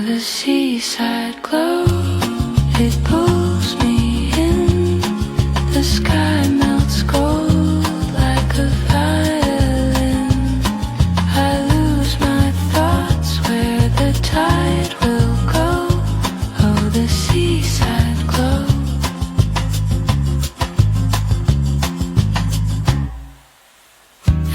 the seaside glow, it pulls me in. The sky melts gold like a violin. I lose my thoughts where the tide will go. Oh, the seaside glow.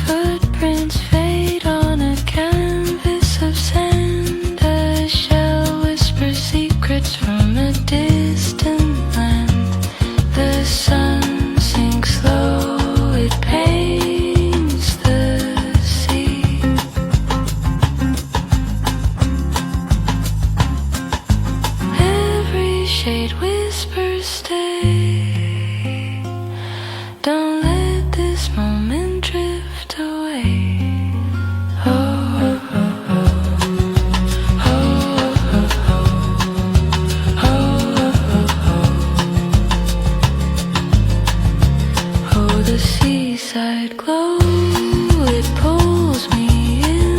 Footprints fade on a canvas of sand. A shell whispers secrets from a distant land. The sun sinks low, it paints the sea. Every shade whispers stay. Don't let this moment drift away. Oh, oh, oh, oh. Oh, oh, oh. Oh, oh, oh. Oh, the seaside glow, it pulls me in.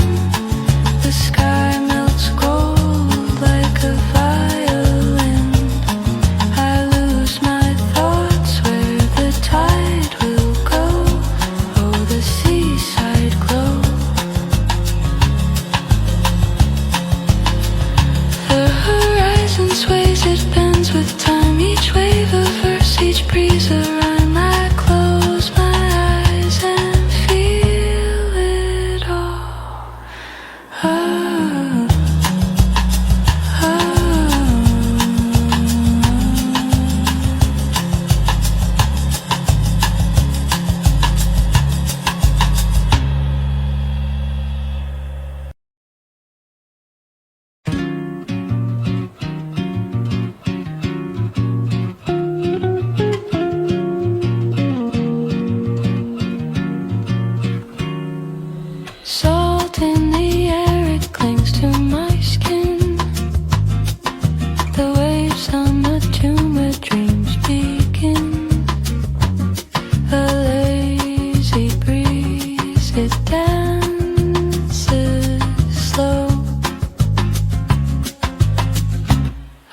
The sky melts gold like a violin. I lose my thoughts where the tide will go. Oh, the seaside glow. The horizon sways, it bends with time. Each wave a verse, each breeze a rhyme. I close my eyes and feel it all. Oh, oh. Salt in the air, it clings to my skin. The waves on the tomb where dreams begin. A lazy breeze, it dances slow.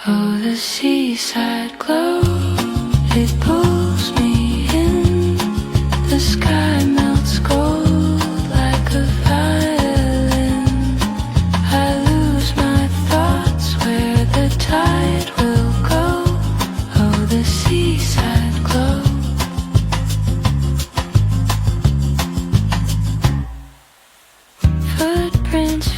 Oh, the seaside glow, it pulls me in. The sky melts gold like a violin. I lose my thoughts where the tide will go. Oh, the seaside glow. Footprints